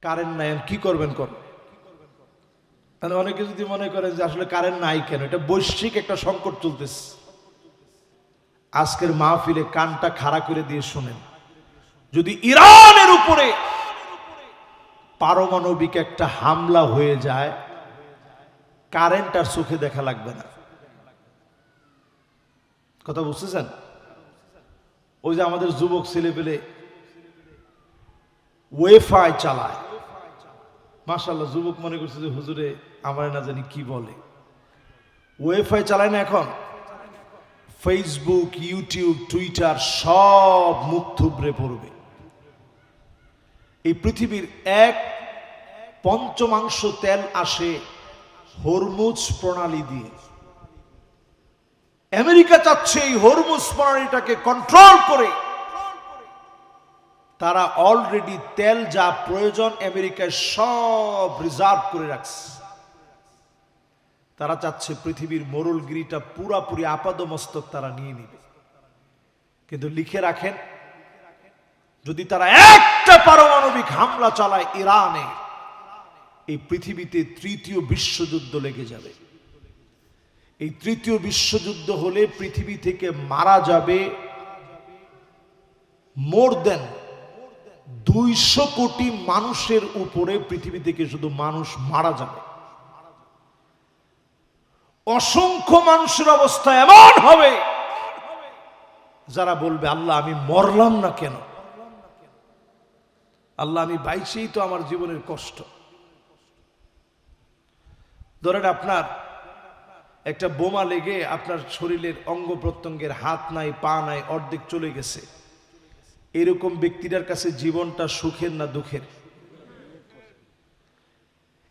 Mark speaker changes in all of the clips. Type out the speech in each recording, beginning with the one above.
Speaker 1: Current নাই, কি করবেন কর। তাহলে অনেকে যদি মনে করেন যে আসলে কারেন্ট নাই কেন, এটা বৈশ্বিক একটা সংকট চলতেছে। আজকের মাহফিলে কানটা খাড়া করে দিয়ে শুনেন, যদি ইরানের উপরে পারমাণবিক একটা হামলা হয়ে যায়, কারেন্ট আর চোখে দেখা লাগবে না। কথা বুঝতেছেন? ওই যে আমাদের যুবক ছেলে পেলে ওয়েফাই চালায়, মাশাআল্লাহ, যুবক মনে করছে যে হুজুরে আমার না জানি কি বলে, ওয়েফাই চালায় না এখন। ফেসবুক, ইউটিউব, টুইটার সব মুখ থুবড়ে পড়বে। এই পৃথিবীর 1/5 তেল আসে হরমুজ প্রণালী দিয়ে। আমেরিকা চাচ্ছে এই হরমুজ প্রণালীটাকে কন্ট্রোল করে, তারা অলরেডি তেল যা প্রয়োজন আমেরিকায় সব রিজার্ভ করে রাখছে। তারা চাচ্ছে পৃথিবীর মোড়লগিরিটা পুরাপুরি আপাদমস্তক তারা নিয়ে নিবে। কিন্তু লিখে রাখেন, যদি তারা একটা পারমাণবিক হামলা চালায় ইরানে, এই পৃথিবীতে 3য় বিশ্বযুদ্ধ লেগে যাবে। এই 3য় বিশ্বযুদ্ধ হলে পৃথিবী থেকে মারা যাবে মোর দেন 200 কোটি মানুষের উপরে। পৃথিবী থেকে শুধু মানুষ মারা যাবে। অসংখ্য মানুষের অবস্থা এমন হবে যারা বলবে, আল্লাহ আমি মরলাম না কেন, আল্লাহ আমি বাইচেই তো আমার জীবনের কষ্ট। ধরেন আপনার একটা বোমা লেগে আপনার শরীরের অঙ্গ প্রত্যঙ্গের হাত নাই, পা নাই, অর্ধেক চলে গেছে। এরকম ব্যক্তিদের কাছে জীবনটা সুখের না দুঃখের?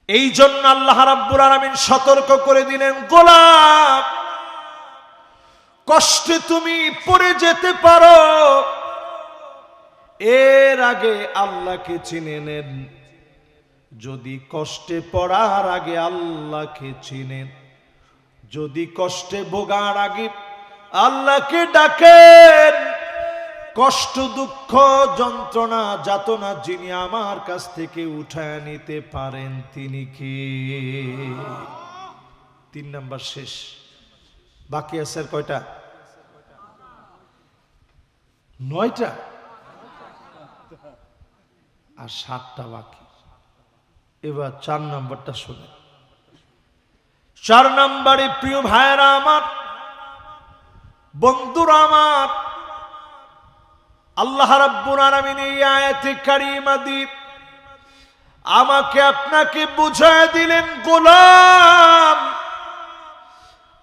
Speaker 1: এই জন্য আল্লাহ রাব্বুল আলামিন সতর্ক করে দিলেন, গোলাম কষ্টে তুমি পড়ে যেতে পারো, এর আগে আল্লাহকে চিনে নেন। যদি কষ্টে পড়ার আগে আল্লাহকে চিনেন, যদি কষ্টে ভোগার আগে আল্লাহকে ডাকেন, কষ্ট দুঃখ যন্ত্রণা যাতনা যিনি আমার কাছ থেকে উঠায় নিতে পারেন তিনি কে? 3 নাম্বার শেষ। বাকি আছে আর কয়টা? 9টা আর 7টা বাকি। এবার 4 নাম্বারটা শুনে। 4 নাম্বারে প্রিয় ভাইরা আমার, বন্ধুরা আমার, আল্লাহ রাব্বুল আলামিন এই আয়াতে কারিমা দিয়ে আমাকে আপনাকে বুঝায় দিলেন, গোলাম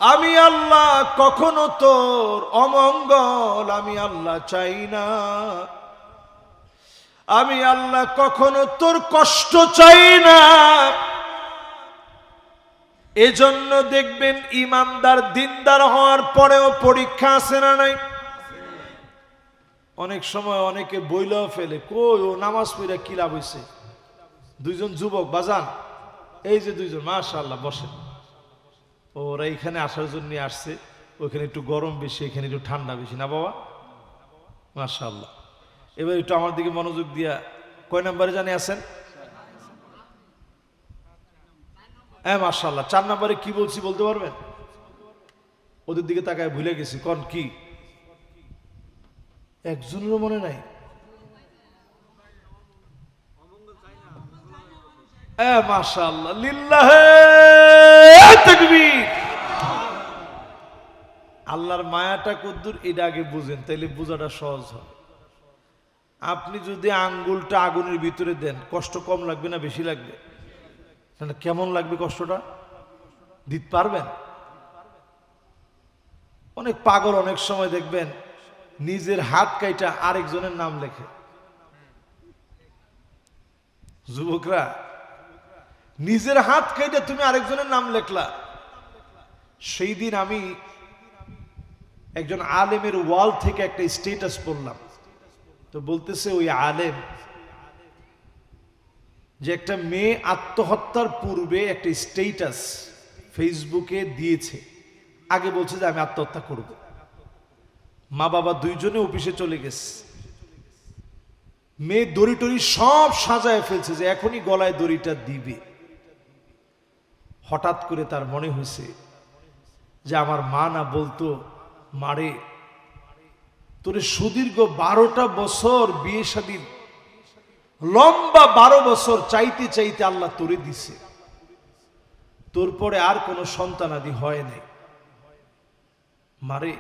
Speaker 1: আমি আল্লাহ কখনো তোর অমঙ্গল আমি আল্লাহ চাই না। আমি আল্লাহ কখনো তোর কষ্ট চাই না। এজন্য দেখবেন ইমানদার দিনদার হওয়ার পরেও পরীক্ষা আছে না নাই? অনেক সময় অনেকে বইলেও ফেলে, কই ও নামাজ পড়ে কি লাভ হইছে? 2জন যুবক বাজান, এই যে 2জন, মাশাআল্লাহ, বসেন। ওরা এখানে আসার জন্য আসছে, ওইখানে একটু গরম বেশি, এখানে একটু ঠান্ডা বেশি, না বাবা? মাশাআল্লাহ। এবার একটু আমার দিকে মনোযোগ দিয়া, কয় নাম্বারে জানে আছেন? হ্যাঁ মাশাআল্লাহ। 4 নাম্বারে কি বলছি বলতে পারবেন? ওদের দিকে তাকায় ভুলে গেছি, কোন কি? একজনেরও মনে নাই? মাশাআল্লাহ, লিল্লাহে তাকবীর। আল্লাহর মায়াটা কদ্দুর এটা আগে বুঝেন, তাইলে বোঝাটা সহজ হয়। আপনি যদি আঙ্গুলটা আগুনের ভিতরে দেন, কষ্ট কম লাগবে না বেশি লাগবে? কেমন লাগবে কষ্টটা? দিতে পারবেন? অনেক পাগল অনেক সময় দেখবেন নিজের হাত কাইটা আরেকজনের নাম লেখে। যুবকরা, নিজের হাত কাইটা তুমি আরেকজনের নাম লেখলা। সেই দিন আমি একজন আলেমের ওয়াল থেকে একটা স্ট্যাটাস পড়লাম, তো বলতেছে ওই আলেম যে একটা মেয়ে আত্মহত্যার পূর্বে একটা স্ট্যাটাস ফেসবুকে দিয়েছে। আগে বলছে যে আমি আত্মহত্যা করব। মা বাবা 2জনে অফিসে চলে গেছে। মেয়ে দড়ি টড়ি সব সাজায় ফেলছে যে এখনই গলায় দড়িটা দিবে। হঠাৎ করে তার মনে হয়েছে যে আমার মা না বলতো, মারে তোরে সুদীর্ঘ 12টা বছর বিয়ে শাদীর লম্বা 12 বছর চাইতে চাইতে আল্লাহ তোরে দিছে, তোর পরে আর কোনো সন্তানাদি হয় নাই। মারে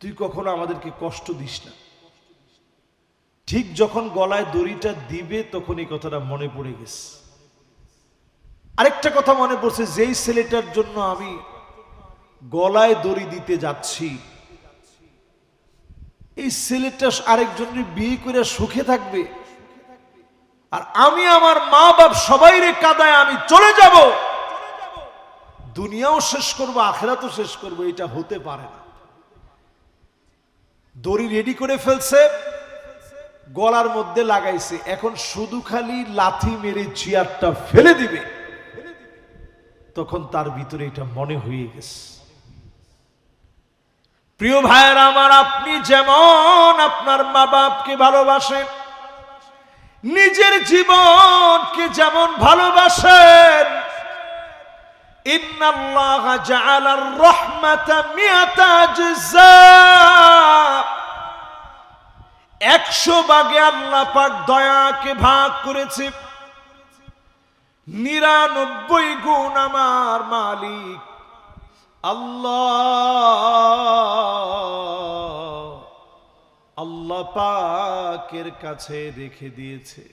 Speaker 1: তুই কখনো আমাদেরকে কষ্ট দিস না। ঠিক যখন গলায় দড়িটা দিবে তখন এই কথাটা মনে পড়ে গেছে। আরেকটা কথা মনে পড়ছে, যেই ছেলেটার জন্য আমি গলায় দড়ি দিতে যাচ্ছি, এই ছেলেটা আরেকজনের বিয়ে করে সুখে থাকবে, আর আমি আমার মা বাপ সবাইরে কাদায় আমি চলে যাব, দুনিয়াও শেষ করব আখিরাতও শেষ করব, এটা হতে পারে না। দড়ি রেডি করে ফেলছে, গলার মধ্যে লাগাইছে, এখন শুধু খালি লাথি মেরে চেয়ারটা ফেলে দিবে, তখন তার ভিতরে এটা মনে হয়ে গেছে। প্রিয় ভাইয়েরা আমার, আপনি যেমন আপনার মা বাপকে ভালোবাসেন, নিজের জীবনকে যেমন ভালোবাসেন, ইন্নাল্লাহা জাআলার রাহমাতা মিআতা আজজা, 100 ভাগে আল্লাহ পাক দয়াকে ভাগ করেছে। 99 গুণ আমার মালিক আল্লাহ পাকের কাছে রেখে দিয়েছে।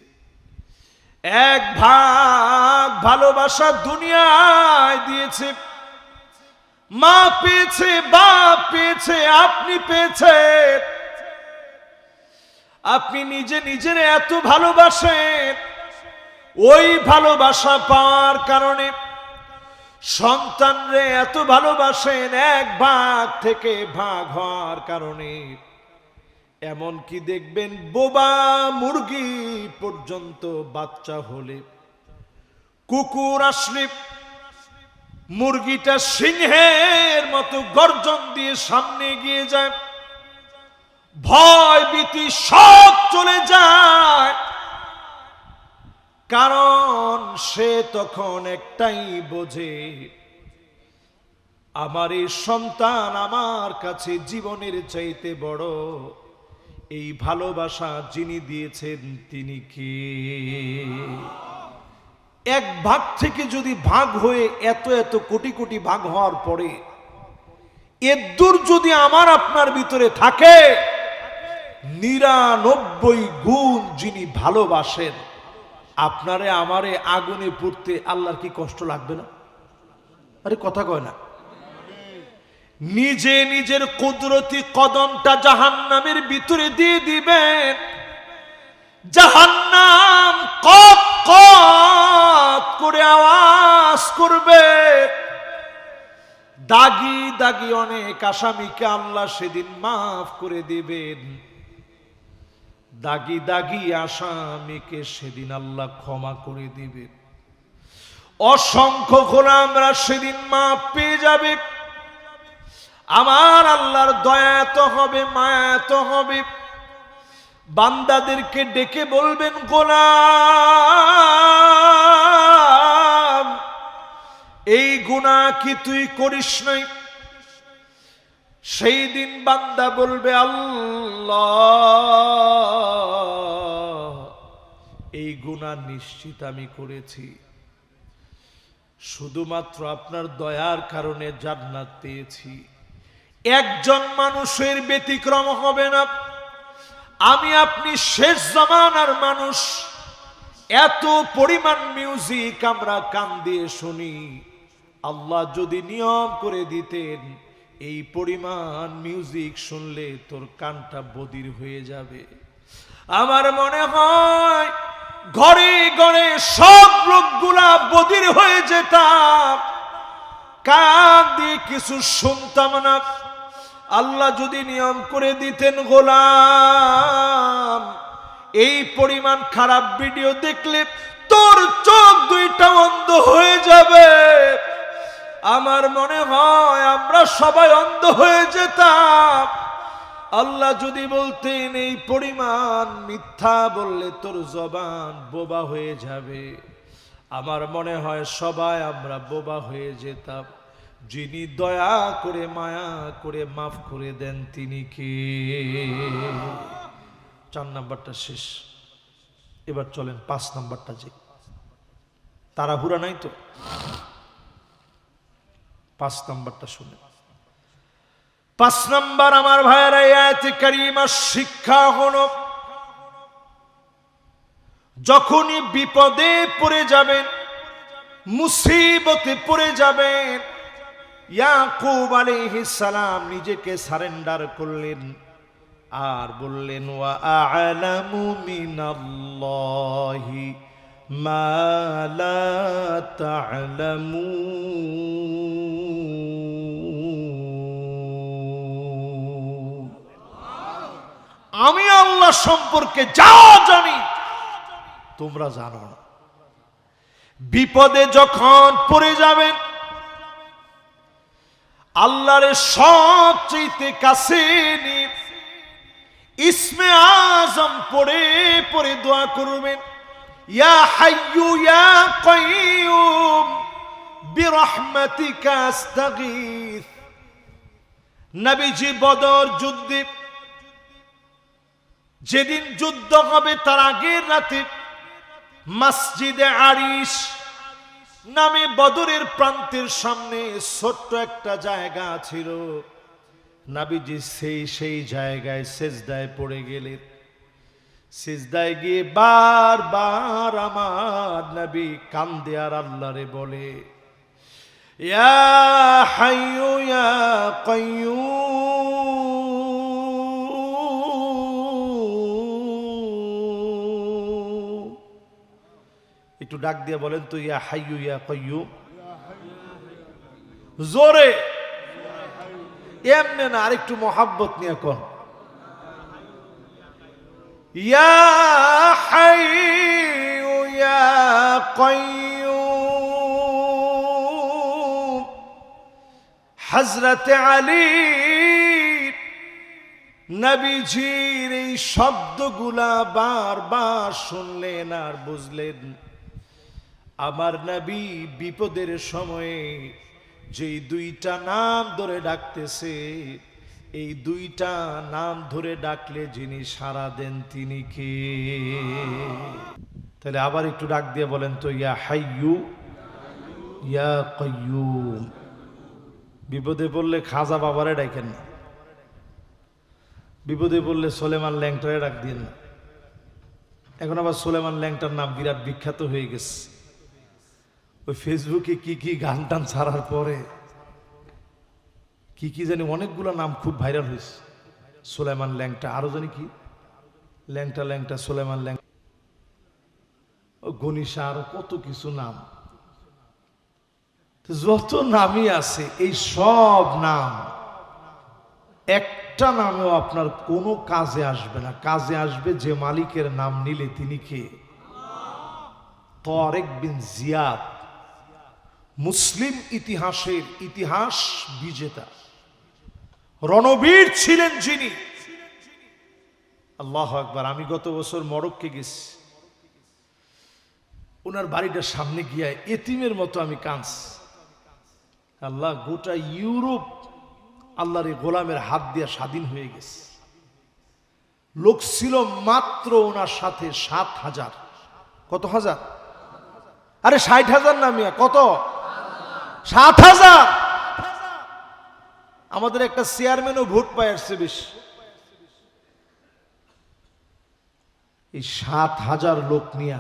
Speaker 1: 1 ভাগ ভালোবাসা দুনিয়ায় দিয়েছে। মা পেয়েছে, বাপ পেয়েছে, আপনি পেয়েছেন। আপনি নিজে নিজের এত ভালোবাসেন, ওই ভালোবাসা পাওয়ার কারণে সন্তানরে এত ভালোবাসেন, 1 ভাগ থেকে ভাগ হওয়ার কারণে এমনকি দেখবেন বোবা মুরগি পর্যন্ত বাচ্চা হলে, কুকুর আসলে মুরগিটা সিংহের মতো গর্জন দিয়ে সামনে এগিয়ে যায়, ভয় ভীতি সব চলে যায়, কারণ সে তখন একটাই বোঝে, আমার এই সন্তান আমার কাছে জীবনের চাইতে বড়, এই ভালোবাসা যিনি দিয়েছেন তিনি কে। 1 ভাগ থেকে যদি ভাগ হয়ে এত এত কোটি কোটি ভাগ হওয়ার পরে এদূর যদি আমার আপনার ভিতরে থাকে, 99 গুণ যিনি ভালোবাসেন, আপনারে আমারে আগুনে পুড়তে আল্লাহর কি কষ্ট লাগবে না? আরে কথা কয় না। নিজে নিজের কুদরতি কদমটা জাহান্নামের ভিতরে দিয়ে দিবেন, জাহান্নাম কত কত করে আওয়াজ করবে, দাগি দাগি অনেক আসামিকে আল্লাহ সেদিন মাফ করে দিবেন, দাগি দাগি আসামিকে সেদিন আল্লাহ ক্ষমা করে দিবেন। অসংখ্য গোলামরা সেদিন মাফ পেয়ে যাবে। আমার আল্লাহর দয়া এত হবে, মায়া এত হবে, বান্দাদেরকে ডেকে বলবেন, গোলাম এই গুনাহ কি তুই করিস নাই? সেই দিন বান্দা বলবে, আল্লাহ এই গুনাহ নিশ্চিত আমি করেছি, শুধুমাত্র আপনার দয়ার কারণে জান্নাত পেয়েছি। একজন মানুষের ব্যতিক্রম হবে না। আমি আপনি শেষ জামানার মানুষ, এত পরিমাণ মিউজিক আমরা কান দিয়ে শুনি। আল্লাহ যদি নিয়ম করে দিতেন এই পরিমাণ মিউজিক শুনলে তোর কানটা বধির হয়ে যাবে, আমার মনে হয় ঘরে ঘরে সব লোকগুলা বধির হয়ে যেতাম, কান দিয়ে কিছু শুনতাম না। আল্লাহ যদি নিয়ম করে দিতেন, গোলাম এই পরিমাণ খারাপ ভিডিও দেখলে তোর চোখ দুইটা অন্ধ হয়ে যাবে, আমার মনে হয় আমরা সবাই অন্ধ হয়ে যেতাম। আল্লাহ যদি বলতেন এই পরিমাণ মিথ্যা বললে তোর জবান বোবা হয়ে যাবে, আমার মনে হয় সবাই আমরা বোবা হয়ে যেতাম। যিনি দয়া করে মায়া করে মাফ করে দেন তিনি কে? 4 নাম্বারটা শেষ, এবার চলেন 5 নাম্বারটা। যে তাড়াহুড়া নাই তো, 5 নাম্বারটা শুনে। 5 নাম্বার আমার ভাইয়েরা, আয়াতে কারিমার শিক্ষা হলো যখনই বিপদে পড়ে যাবেন, মুসিবতে পড়ে যাবেন, ইয়াকুব আলাইহিস সালাম নিজেকে সারেন্ডার করলেন আর বললেন ওয়া আ'লামু মিনাল্লাহি মা লা তা'লামুন। আমি আল্লাহ সম্পর্কে যা জানি তোমরা জানো না। বিপদে যখন পড়ে যাবেন, আল্লাহর সবচেয়ে কাছে নিয়ে ইসমে আজম পড়ে পড়ে দোয়া করবেন, ইয়া হাইয়ু ইয়া কাইয়ুম বিরহমাতিকা আস্তাগীথ। নবীজি বদর যুদ্ধে যেদিন যুদ্ধ হবে তার আগের রাতে মসজিদে আরিশ নামে বদরের প্রান্তের সামনে ছোট্ট একটা জায়গা ছিল। নবীজি সেই জায়গায় সিজদায় পড়ে গেলেন। সিজদায় গিয়ে বারবার আমার নবী কান্দে আর আল্লাহরে বলে, ইয়া হাইয়ু ইয়া কাইয়ুম। একটু ডাক দিয়ে বলেন তো, ইয়া হাইয়ু ইয়া কাইয়ুম, জোরে, এমনি না, আরেকটু মহাব্বত নিয়ে কন, ইয়া হাইয়ু ইয়া কাইয়ুম। হযরতে আলী নবীজির এই শব্দগুলা বারবার শুনলেন আর বুঝলেন আমার নবী বিপদের সময়ে যেই 2টা নাম ধরে ডাকতেছে, এই 2টা নাম ধরে ডাকলে যিনি সাড়া দেন তিনি কে? তাহলে আবার একটু ডাক দিয়ে বলেন তো, ইয়া হাইয়ু ইয়া কাইয়ুম। বিপদে পড়লে খাজা বাবারে ডাকেন না, বিপদে পড়লে সুলেমান ল্যাংটারে ডাক দিন না। এখন আবার সুলেমান ল্যাংটার নাম বিরাট বিখ্যাত হয়ে গেছে। ওই ফেসবুকে কি গান টান ছাড়ার পরে কি জানি অনেকগুলো নাম খুব ভাইরাল হয়েছে। সুলেমান ল্যাংটা, আরো জানি কি ল্যাংটা সুলেমান ল্যাংটা, গনিশা, আরো কত কিছু নাম। যত নামই আছে, এই সব নাম একটা নামেও আপনার কোনো কাজে আসবে না। কাজে আসবে যে মালিকের নাম নিলে তিনি কে? তারেক বিন জিয়াদ, মুসলিম ইতিহাসের ইতিহাস বিজেতা রণবীর ছিলেন যিনি। আল্লাহু আকবার। আমি গত বছর মরক্কো গেছি, ওনার বাড়িটার সামনে গিয়া এতিমের মতো আমি কাঁদছি। আল্লাহ, গোটা ইউরোপ আল্লাহর এই গোলামের হাত দিয়ে স্বাধীন হয়ে গেছে। লোক ছিল মাত্র ওনার সাথে 7,000। কত হাজার? আরে 60,000 না মিয়া, কত? 7,000। আমাদের একটা চেয়ারম্যানও ভোট পায় আসছে বেশি। এই 7,000 লোক নিয়ে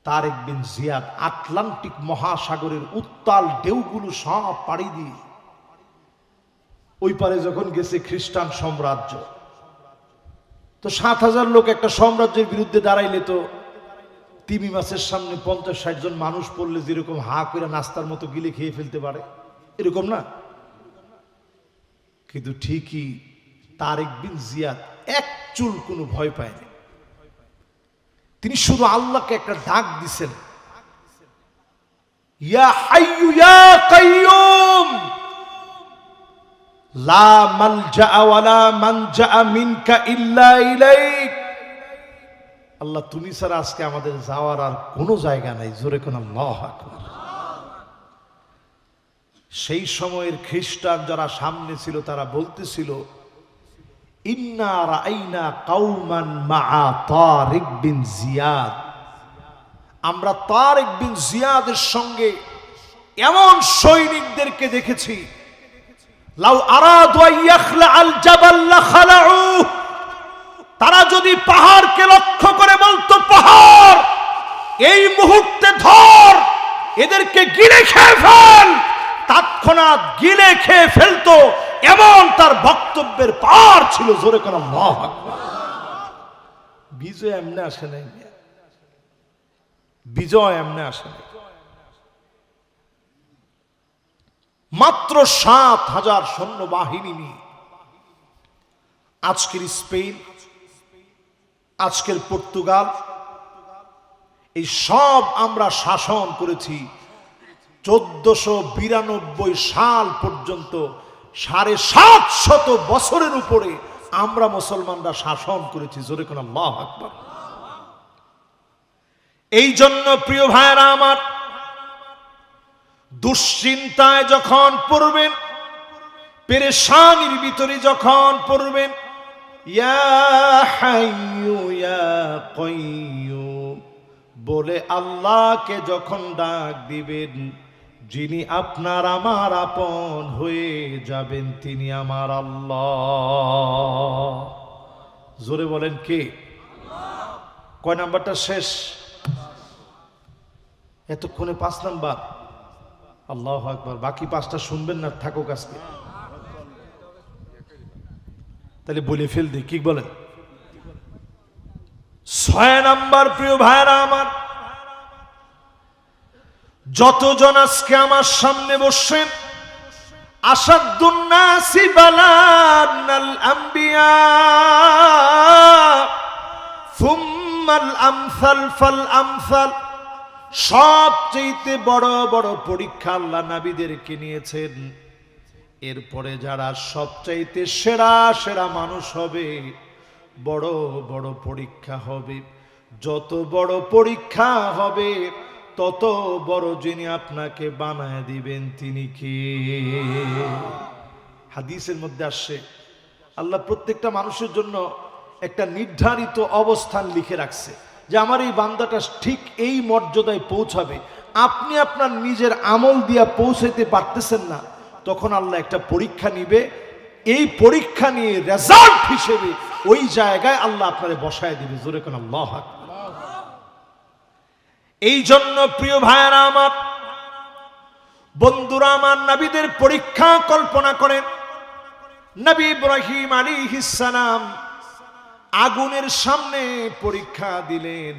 Speaker 1: তারেক বিন জিয়াদ আটলান্টিক মহাসাগরের উত্তাল ঢেউগুলো সব পাড়ি দিয়ে ওই পারে যখন গেছে খ্রিস্টান সাম্রাজ্য, তো 7,000 লোক একটা সাম্রাজ্যের বিরুদ্ধে দাঁড়াইলে তো তিমি মাছের সামনে 50-60 জন মানুষ পড়লে যেরকম হা করে নাস্তার মতো গিলে খেয়ে ফেলতে পারে, এরকম না? কিন্তু ঠিকই তারেক বিন জিয়াদ এক চুল কোনো ভয় পায়নি। তিনি শুধু আল্লাহকে একটা ডাক দিছেন, ইয়া হাইয়ু ইয়া কাইয়ুম। লা মালজা ওয়ালা মানজা মিনকা ইল্লা ইলাইক। আল্লাহ তুমি ছাড়া আজকে আমাদের যাওয়ার আর কোনো জায়গা নাই। জোরে কোন আল্লাহু আকবার। সেই সময়ের খ্রিস্টান যারা সামনে ছিল তারা বলতেছিল, ইন্না রাআইনা কাওমান মাআ তারিক বিন জিয়াদ, আমরা তারিক বিন জিয়াদের সঙ্গে এমন সৈনিকদেরকে দেখেছি, লাউ আরাদু আইয়াখলা আল জাবাল লাখালাউ, তারা যদি পাহাড়কে লক্ষ্য করে বলতো পাহাড় এই মুহূর্তে ধর, এদেরকে গিলে খেয়ে ফেল, তৎক্ষণাৎ গিলে খেয়ে ফেলতো, এমন তার বক্তব্যের পার ছিল। জোরে কোন আল্লাহু আকবার। বিজয় এমনি আসে নাই, বিজয় এমনি আসে নাই। মাত্র ৭,০০০ সৈন্যবাহিনী নিয়ে আজকের স্পেন, আজকের পর্তুগাল, এই সব আমরা শাসন করেছি ১৪৯২ সাল পর্যন্ত। ৭৫০ বছরের উপরে আমরা মুসলমানরা শাসন করেছি। জোরে কোন আল্লাহু আকবার। এই জন্য প্রিয় ভাইরা আমার, দুশ্চিন্তায় যখন পড়বেন, পেরেশানির ভিতরে যখন পড়বেন, ইয়া হাইয়ু ইয়া কাইয়্যুম বলে আল্লাহকে যখন ডাক দিবেন, যিনি আপনার আমার আপন হয়ে যাবেন তিনি আমার আল্লাহ। জোরে বলেন কে? কয় নাম্বারটা শেষ? এতক্ষণে ৫ নাম্বার। আল্লাহু আকবার। বাকি ৫টা শুনবেন না, থাকুক আজকে। তাহলে বলে ফেল দিই, কি বলেন? ৬ নাম্বার প্রিয় ভাইরা আমার, যতজন আজকে আমার সামনে বসছেন, আসাদুন নাসি বালানাল আম্বিয়া সুম্মাল আমসাল ফাল আমসাল, সবচেয়ে বড় বড় পরীক্ষা আল্লাহ নবীদেরকে নিয়েছেন। এরপরে যারা সবচাইতে সেরা সেরা মানুষ হবে, বড় বড় পরীক্ষা হবে। যত বড় পরীক্ষা হবে তত বড় যিনি আপনাকে বানায় দিবেন তিনি কে? হাদিসের মধ্যে আসছে, আল্লাহ প্রত্যেকটা মানুষের জন্য একটা নির্ধারিত অবস্থান লিখে রাখছে, যে আমার এই বান্দাটা ঠিক এই মর্যাদায় পৌঁছাবে। আপনি আপনার নিজের আমল দিয়া পৌঁছাইতে পারতেছেন না, তখন আল্লাহ একটা পরীক্ষা নিবে। এই পরীক্ষা নিয়ে রেজাল্ট হিসেবে ওই জায়গায় আল্লাহ আপনারে বসায় দিবে। জোরে কোন আল্লাহু আকবার। এই জন্য প্রিয় ভাইয়েরা আমার, বন্ধুরা আমার, নবীদের পরীক্ষা কল্পনা করেন। নবী ইব্রাহিম আলাইহিস সালাম আগুনের সামনে পরীক্ষা দিলেন।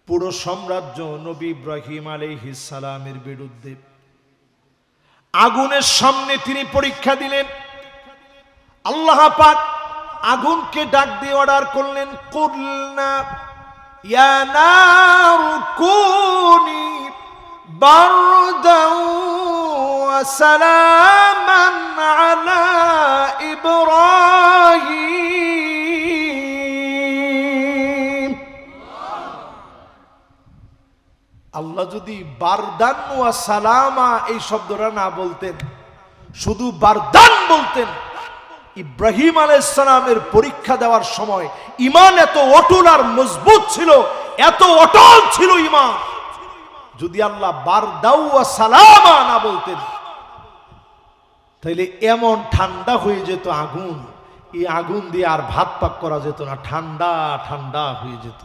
Speaker 1: পুরো সাম্রাজ্য নবী ইব্রাহিম আলাইহিস সালামের বিরুদ্ধে। আগুনের সামনে তিনি পরীক্ষা দিলেন। আল্লাহ পাক আগুনকে ডাক দিয়ে অর্ডার করলেন, কুলনা ইয়া নারু কুনি বারদান ওয়া সালামান আলা ইব্রাহিম। আল্লাহ যদি বারদান ওয়া সালামা এই শব্দটা না বলতেন, শুধু বারদান বলতেন, ইব্রাহিম আলাইহিস সালামের পরীক্ষা দেওয়ার সময় ঈমান এত অটল আর মজবুত ছিল, এত অটল ছিল ঈমান, যদি আল্লাহ বারদাউ ওয়া সালামা না বলতেন, তাইলে এমন ঠান্ডা হয়ে যেত আগুন, এই আগুন দিয়ে আর ভাত পাক করা যেত না, ঠান্ডা ঠান্ডা হয়ে যেত।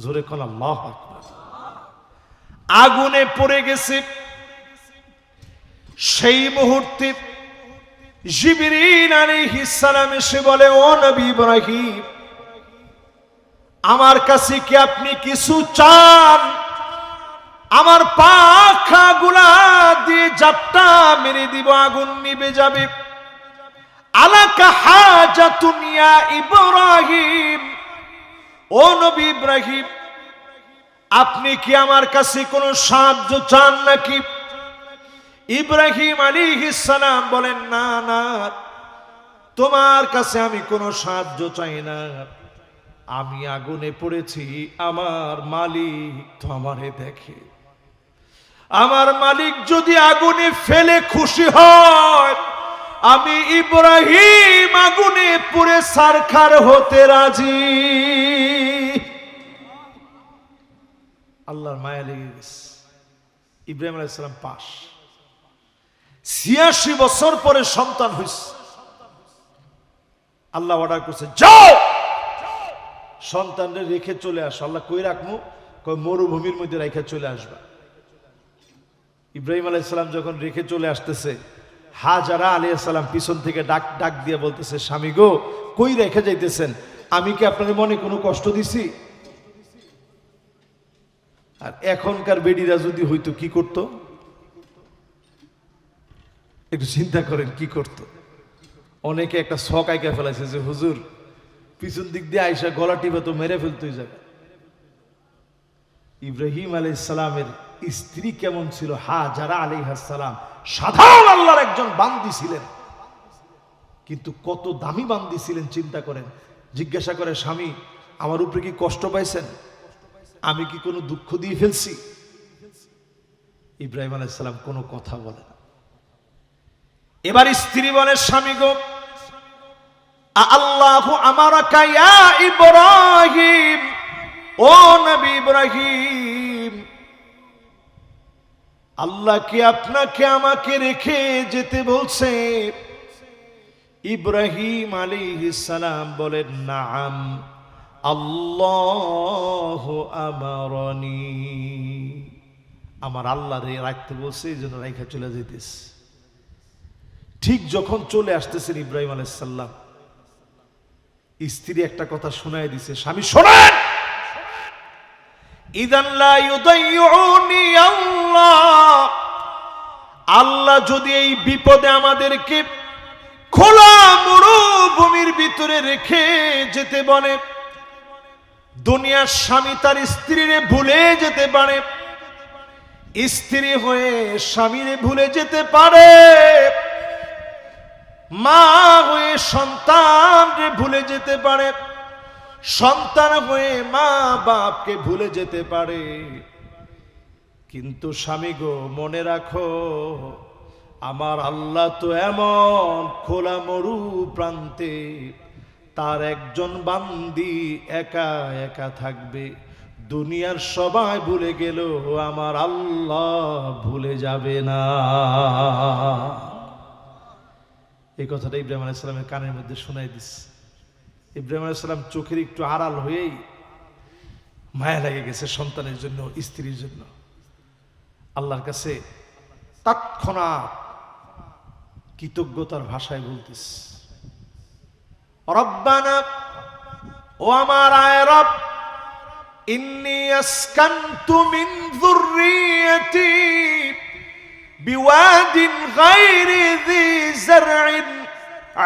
Speaker 1: জোরে কোন আল্লাহু আকবার। আগুনে পড়ে গেছে। সেই মুহূর্তে জিবরিল আলাইহিস সালাম এসে বলে, ও নবী ইব্রাহিম, আমার কাছে কি আপনি কিছু চান? আমার পাখাগুলা দিয়ে জাপটা মেরে দিব, আগুন নিভে যাবে। আলাকা হাজাতুন ইয়া ইব্রাহিম, ও নবী ইব্রাহিম, আপনি কি আমার কাছে কোনো সাহায্য চান নাকি? ইব্রাহিম আলাইহিস সালাম বলেন, না না, তোমার কাছে আমি কোনো সাহায্য চাই না। আমি আগুনে পড়েছি, আমার মালিক তো আমারে দেখে। আমার মালিক যদি আগুনে ফেলে খুশি হয়, আমি ইব্রাহিম আগুনে পুড়ে সারখার হতে রাজি। আল্লাহর মায়া লেগে গেছে। ইব্রাহিম আলাইহিস সালাম পাশ। ৮৬ বছর পরে সন্তান হয়েছে। আল্লাহ অর্ডার করছে, যাও সন্তানরে রেখে চলে আস। আল্লাহ কই রাখবো? কই মরুভূমির মধ্যে রেখে চলে আসবা। ইব্রাহিম আলাইহিস সালাম যখন রেখে চলে আসতেছে, হাজারা আলাইহিস সালাম পিছন থেকে ডাক দিয়ে বলতেছে, স্বামী গো, কই রেখে যাইতেছেন? আমি কি আপনার মনে কোনো কষ্ট দিছি? আর এখনকার বেডিরা যদি হইতো কি করত? একটু চিন্তা করেন কি করত। অনেকে একটা শখ আইকা ফেলাইছে যে হুজুর পিছন দিক দিয়ে আইসা গলা টিপে তো মেরে ফেলতেই যাবে। ইব্রাহিম আলাইহিস সালামের স্ত্রী কেমন ছিল? হাজারা আলাইহিস সালাম সাধারণ আল্লাহর একজন বান্দি ছিলেন, কিন্তু কত দামি বান্দি ছিলেন চিন্তা করেন। জিজ্ঞাসা করে, স্বামী আমার উপরে কি কষ্ট পাইছেন? আমি কি কোনো দুঃখ দিয়ে ফেলছি? ইব্রাহিম আলাইহিস সালাম কোনো কথা বলে না। এবার স্ত্রী বলে, স্বামী গো, আল্লাহু আমারাকা ইয়া ইব্রাহিম, ও নবী ইব্রাহিম, আল্লাহ কি আপনাকে আমাকে রেখে যেতে বলছে? ইব্রাহিম আলাইহিস সালাম বলেন, নাম, আল্লাহু আমারনি, আমার আল্লাহ রে রাখতে বলছে, এই জন্য রাইখা চলে যেতেছে। ঠিক যখন চলে আসতেছেন ইব্রাহিম আলাইহিস সালাম, স্ত্রী একটা কথা শোনায় দিছে, স্বামী শোনেন, ইদান লা ইউদাইউনি আল্লাহ, আল্লাহ যদি এই বিপদে আমাদেরকে খোলা মরুভূমির ভিতরে রেখে যেতে বলে, দুনিয়ার স্বামী তার স্ত্রীরে ভুলে যেতে পারে, স্ত্রী হয়ে স্বামীরে ভুলে যেতে পারে, মা হয়ে সন্তানরে ভুলে যেতে পারে, সন্তান হয়ে মা বাপকে ভুলে যেতে পারে। কিন্তু স্বামী গো, মনে রাখো, আমার আল্লাহ তো এমন খোলা মরু প্রান্তে তার একজন বান্দি একা একা থাকবে, দুনিয়ার সবাই ভুলে গেল, আমার আল্লাহ ভুলে যাবে না। এই কথাটা ইব্রাহিম আলাইহিস সালামের কানের মধ্যে শোনাই দিচ্ছে। ইব্রাহিম আলাইহিস সালাম চোখের একটু আড়াল হয়েই মায়া লেগে গেছে সন্তানের জন্য, স্ত্রীর জন্য। আল্লাহর কাছে তৎক্ষণাৎ কৃতজ্ঞতার ভাষায় বলতেছে, রব্বানা, ও আমার আয় রব, ইন্নী আসকানতু মিন যুররিয়্যাতি বিওয়াদিন গায়রি যী যার'ইন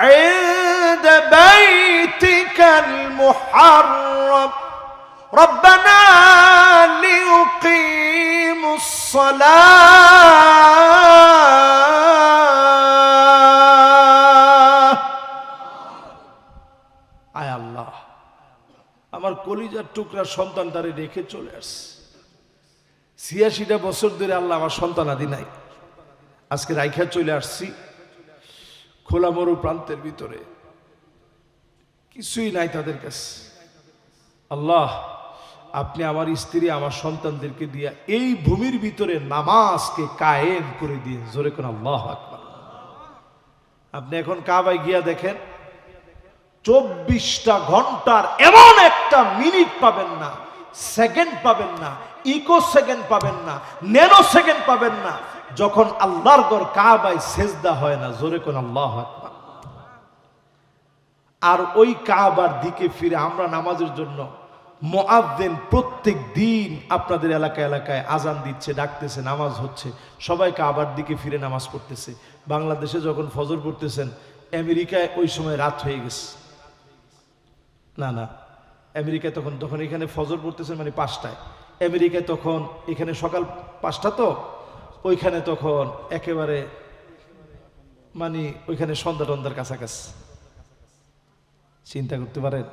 Speaker 1: عند بيتك المحرم ربنا ليقيموا الصلاة আয় আল্লাহ, আমার কলিজার টুকরা সন্তানটারে রেখে চলে আসছে। ৮৬টা বছর ধরে আল্লাহ আমার সন্তানাদি নাই, আজকে রাইখা চলে আসছি খোলা মরু প্রান্তের ভিতরে, কিছুই নাই তাদের কাছে। আল্লাহ, আপনি আমার স্ত্রী আমার সন্তানদেরকে দিয়া এই ভূমির ভিতরে নামাজকে কায়েম করে দিন। জোরে কোন আল্লাহু আকবার। আপনি এখন কাবায় গিয়া দেখেন, 24টা ঘন্টার এমন একটা মিনিট পাবেন না, সেকেন্ড পাবেন না, ইকো সেকেন্ড পাবেন না, ন্যানো সেকেন্ড পাবেন না যখন আল্লাহর ঘর কাবায় সেজদা হয় না। জোরে কোন আল্লাহু আকবার। আর ওই কাবার দিকে ফিরে আমরা নামাজের জন্য মুয়াজ্জিন প্রত্যেক দিন আপনাদের এলাকায় এলাকায় আজান দিচ্ছে, ডাকতেছে, নামাজ হচ্ছে, সবাই কাবার দিকে ফিরে নামাজ পড়তেছে। বাংলাদেশে যখন ফজর পড়তেছেন, আমেরিকায় ওই সময় রাত হয়ে গেছে। না না, আমেরিকায় তখন এখানে ফজর পড়তেছেন মানে 5টায়, আমেরিকায় তখন এখানে সকাল 5টা, তো ওইখানে তখন একেবারে মানে ওইখানে সন্ধ্যা টন্ধার কাছাকাছি। চিন্তা করতে পারেন,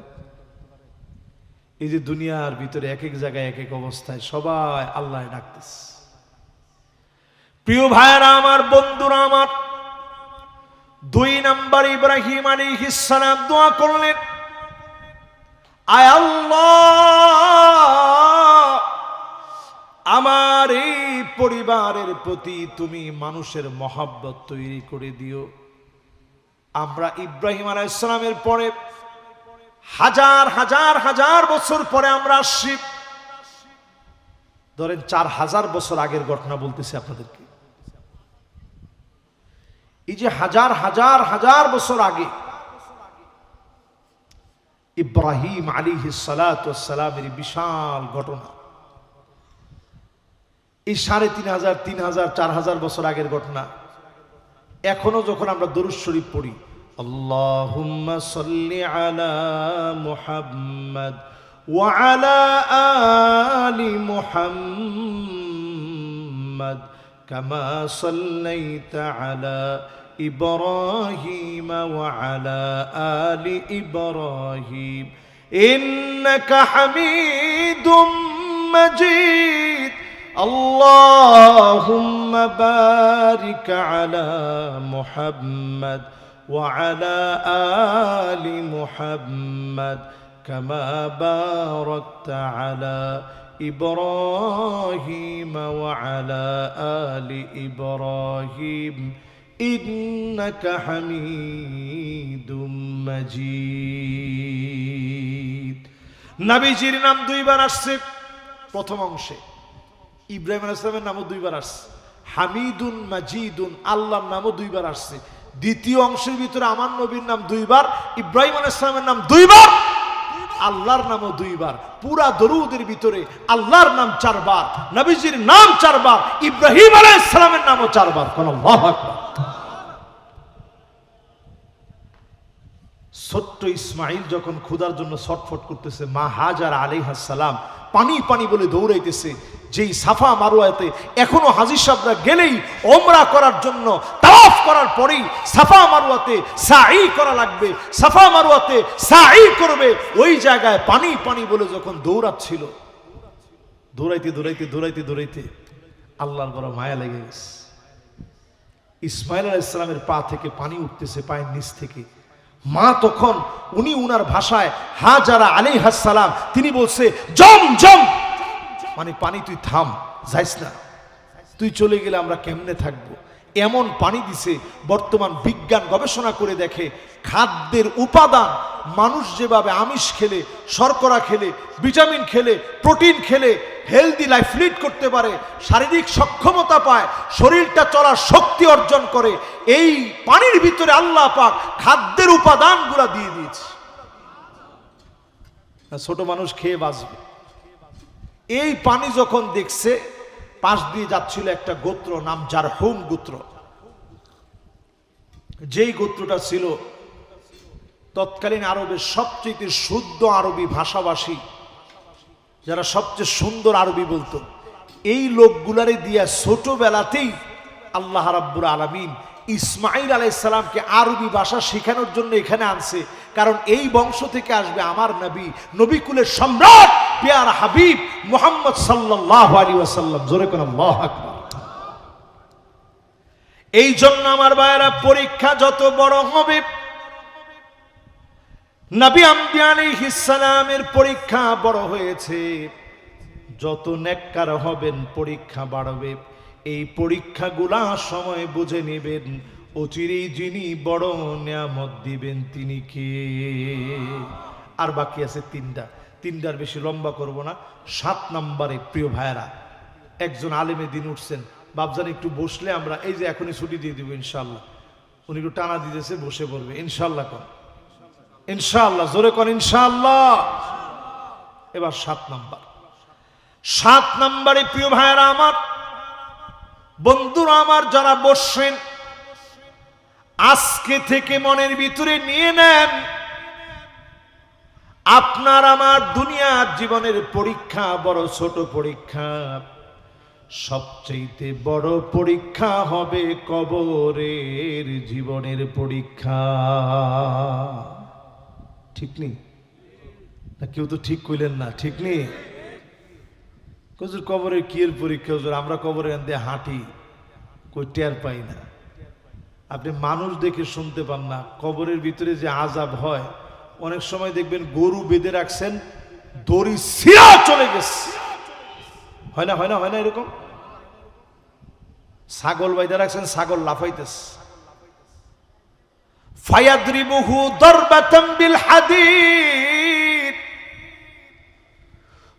Speaker 1: এই যে দুনিয়ার ভিতরে এক এক জায়গায় এক এক অবস্থায় সবাই আল্লাহ ডাকতেছে। প্রিয় ভাইরা আমার, বন্ধুরা আমার, 2 নাম্বার ইব্রাহিম আলাইহিস সালাম দোয়া করলেন, আয় আল্লাহ, আমার এই পরিবারের প্রতি তুমি মানুষের মহব্বত তৈরি করে দিও। আমরা ইব্রাহিম আলাইহিস সালামের পরে হাজার হাজার হাজার বছর পরে আমরা আসছি। ধরেন 4000 বছর আগের ঘটনা বলতেছি আপনাদেরকে। এই যে হাজার হাজার হাজার বছর আগে ইব্রাহিম আলাইহিস সালাতু ওয়াস সালামের বিশাল ঘটনা, এই 3500 3000 4000 বছর আগের ঘটনা। এখনো যখন আমরা দরুদ শরীফ পড়ি, আল্লাহুম্মা সাল্লি আলা মুহাম্মাদ ওয়া আলা আলি মুহাম্মাদ কামা সাল্লাইতা আলা ইব্রাহিম ওয়া আলা আলি ইব্রাহিম ইন্নাকা হামিদুম মাজিদ আল্লাহুম্মা বারিক আলা মুহাম্মাদ وعلى آل محمد كما باركت على إبراهيم وعلى آل إبراهيم إنك حميد مجيد। নবীজির নাম 2 বার আসছে প্রথম অংশে, ইব্রাহিম আলাইহিস সালামের নামও 2 বার আসছে, হামিদুন মাজিদুন আল্লাহর নামও 2 বার আসছে। দ্বিতীয় অংশের ভিতরে আমার নবীর নাম 2 বার, ইব্রাহিম আলাইহিস সালামের নাম 2 বার, আল্লাহর নামও 2 বার। পুরা দরুদের ভিতরে আল্লাহর নাম 4 বার, নবীজির নাম 4 বার, ইব্রাহিম আলাইহিস সালামের নামও 4 বার। আল্লাহু আকবার। ছোট্ট ইসমাইল যখন ক্ষুধার জন্য ছটফট করতেছে, মা হাজার আলাইহিস সালাম পানি পানি বলে দৌড়াইতেছে। যেই সাফা মারওয়াতে এখনো হাজী সাহেবরা গেলেই ওমরা করার জন্য তাওয়াফ করার পরেই সাফা মারওয়াতে সাঈ করা লাগবে, সাফা মারওয়াতে সাঈ করবে, ওই জায়গায় পানি পানি বলে যখন দৌড়াচ্ছিল, দৌড়াইতে দৌড়াইতে দৌড়াইতে দৌড়াইতে আল্লাহর বড় মায়া লেগে গেছে। ইসমাইল আলাইহিস সালামের পা থেকে পানি উঠতেছে, পায়ের নিচ থেকে। মা তখন উনি উনার ভাষায় হাজারা আলাইহিস সালাম, তিনি বলছে জম জম, মানে পানি তুই থাম, যাইস না, তুই চলে গেলে আমরা কেমনে থাকবো। এমন পানি দিছে, বর্তমান বিজ্ঞান গবেষণা করে দেখে খাদ্যের উপাদান মানুষ যেভাবে আমিষ খেলে, শর্করা খেলে, ভিটামিন খেলে, প্রোটিন খেলে হেলদি লাইফ লিড করতে পারে, শারীরিক সক্ষমতা পায়, শরীরটা চলার শক্তি অর্জন করে, এই পানির ভিতরে আল্লাহ পাক খাদ্যের উপাদানগুলা দিয়ে দিয়েছে। ছোট মানুষ খেয়ে বাঁচবে। এই পানি যখন দেখছে, পাশ দিয়ে যাচ্ছিল একটা গোত্র, নাম জারহুম গোত্র। যেই গোত্রটা ছিল তৎকালীন আরবের সবচেয়ে শুদ্ধ আরবি ভাষাভাষী, যারা সবচেয়ে সুন্দর আরবি বলতো, এই লোকগুলারে দিয়া ছোটবেলাতেই আল্লাহ রাব্বুল আলামিন ইসমাইল আলাইহিস সালামকে আরবি ভাষা শেখানোর জন্য এখানে আনছে। কারণ এই বংশ থেকে আসবে আমার নবী, নবীকুলের সম্রাট, পেয়ার হাবিব মুহাম্মদ সাল্লাল্লাহু আলাইহি ওয়াসাল্লাম। জোরে কোন আল্লাহু আকবার। এই জন্য আমার ভাইয়েরা, পরীক্ষা যত বড় হবে, নবী আম্বিয়া আলাইহিস সালামের পরীক্ষা বড় হয়েছে, যত নেককার হবেন পরীক্ষা বাড়বে। এই পরীক্ষাগুলা সময় বুঝে নেবেন, অচিরেই যিনি বড় নিয়ামত দিবেন তিনি কে। আর বাকি আছে 3টার বেশি লম্বা করব না। 7 নম্বরে প্রিয় ভাইয়েরা, একজন আলেমে দিন উঠছেন, বাপজান একটু বসলে আমরা, এই যে এখনই ছুটি দিয়ে দিব ইনশাআল্লাহ, উনি একটু টানা দিতেছে, বসে পড়বে ইনশাআল্লাহ। কোন ইনশাআল্লাহ, জোরে কোন ইনশাআল্লাহ। এবার 7 নম্বরে প্রিয় ভাইয়েরা আমার, বন্ধুরা আমার, যারা বসছেন আজকে থেকে মনের ভিতরে নিয়ে নেন, আপনার আমার দুনিয়ার জীবনের পরীক্ষা বড় ছোট পরীক্ষা। সবচেয়ে বড় পরীক্ষা হবে কবরের জীবনের পরীক্ষা। ঠিক নেই না? কেউ তো ঠিক কইলেন না, ঠিক নেই? হুজুর কবরের কি এর পরীক্ষা? হুজুর আমরা কবরে দিয়ে হাঁটি, কই টের পাই না। আপনি মানুষ দেখে শুনতে পান না। কবরের ভিতরে যে আযাব হয়, অনেক সময় দেখবেন গরু বেঁধে রাখছেন, দড়ি ছিঁড়া চলে গেছে। হয় না, হয় না, হয় না এরকম? ছাগল বাইধা রাখছেন, ছাগল লাফাইতেছে। ফায়াদরিবুহু দারবাতাম বিল হাদিদ,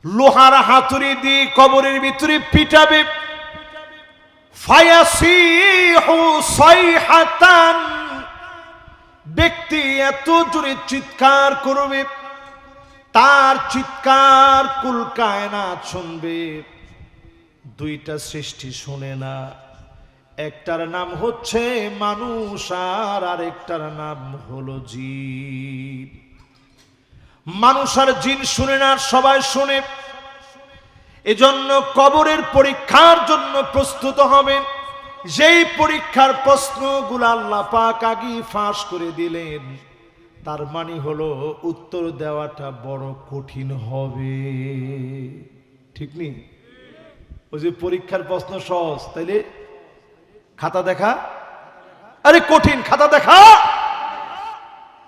Speaker 1: লোহার হাতুড়ি দিয়ে কবরের ভিতরে পিটাবে। ফায়াসিহু সাইহাতান, ব্যক্তি এত জোরে চিৎকার করবে, তার চিৎকার কুল কায়নাত শুনবে। দুইটা সৃষ্টি শুনে না, একটার নাম হচ্ছে মানুষ আর আরেকটার নাম হলো জিন। মানুষ আর জিন শুনে না, সবাই শুনে। এজন্য কবরের পরীক্ষার জন্য প্রস্তুত হবেন। যেই পরীক্ষার প্রশ্নগুলো আল্লাহ পাক আগেই ফাঁস করে দিলেন, তার মানে হলো উত্তর দেওয়াটা বড় কঠিন হবে। ঠিক নেই? ওই যে পরীক্ষার প্রশ্ন সহজ, তাইলে খাতা দেখা আরে কঠিন, খাতা দেখা।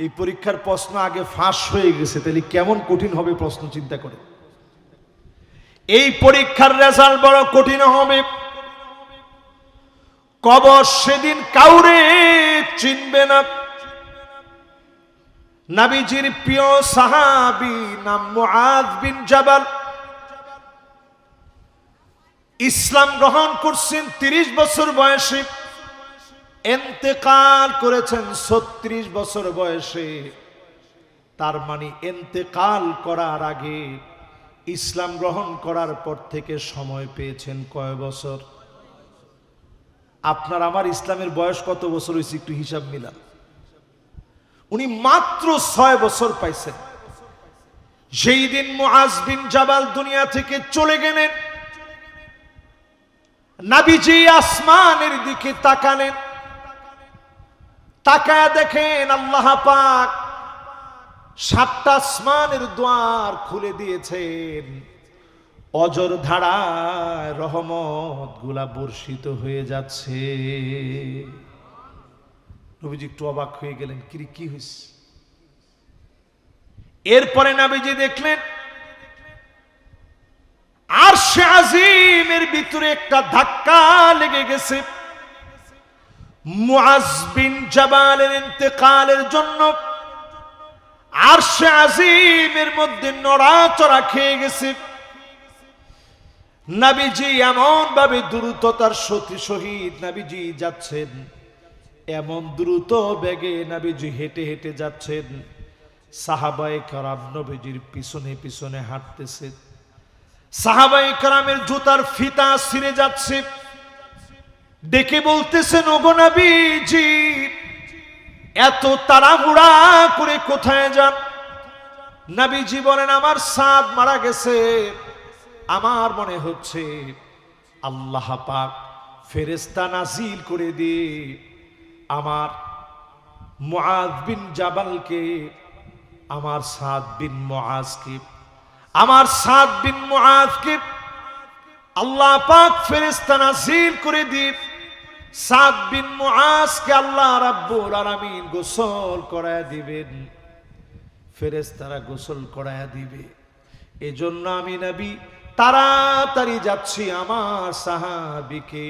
Speaker 1: এই পরীক্ষার প্রশ্ন আগে ফাঁস হয়ে গেছে, তাহলে কেমন কঠিন হবে প্রশ্ন চিন্তা করে। এই পরীক্ষার রেজাল্ট বড় কঠিন হবে। কবর সেদিন কাউরে চিনবে না। নবীজির প্রিয় সাহাবী নাম মুআয বিন জাবাল, ইসলাম গ্রহণ করছেন 30 বছর বয়সে, ইন্তেকাল করেছেন 36 বছর বয়সে। তার মানে ইন্তেকাল করার আগে ইসলাম গ্রহণ করার পর থেকে সময় পেয়েছেন কয় বছর? আপনার আমার ইসলামের বয়স কত বছর হয়েছে একটু হিসাব মিলান। উনি মাত্র 6 বছর পাইছেন। যেই দিন মুআয বিন জাবাল দুনিয়া থেকে চলে গেলেন, নবীজি আসমানের দিকে তাকালেন। তাকায় দেখেন আল্লাহ পাক 7টা আসমানের দ্বার খুলে দিয়েছেন। অজর ধারায় রহমত গুলা বর্ষিত হয়ে যাচ্ছে। নবীজি একটু অবাক হয়ে গেলেন, কি হয়েছে? এরপরে নবীজি দেখলেন আরশে আজিমের ভিতরে একটা ধাক্কা লেগে গেছে। মুআয বিন জাবালের ইন্তেকালের জন্য আরশে আজিমের মধ্যে নড়াচড়া খেয়ে গেছে। নবীজি এমন ভাবে দ্রুততার সহিত নবীজি যাচ্ছেন, এমন দ্রুত বেগে নবীজি হেঁটে হেঁটে যাচ্ছেন। সাহাবায়ে কেরাম নবীজির পিছনে পিছনে হাঁটতেছে। সাহাবায়ে কেরামের জুতার ফিতা ছিঁড়ে যাচ্ছে। ডেকে বলতেছেন, ওগো নবীজি, এত তাড়াহুড়া করে কোথায় যান? নবীজি বলেন, আমার সাদ মারা গেছে। আমার মনে হচ্ছে আল্লাহ পাক ফেরেশতা নাজিল করে দিয়ে আমার মুআয বিন জাবালকে, আমার সাদ বিন মুআযকে, আমার সাদ বিন মুআযকে আল্লাহ পাক ফেরেশতা নাজিল করে দিয়ে সাদ বিন মুআযকে আল্লাহ রাব্বুল আলামিন গোসল করায়া দিবেন। ফেরেশতারা গোসল করায়া দিবে। এজন্য আমি নবী তাড়াতাড়ি যাচ্ছি আমার সাহাবীকে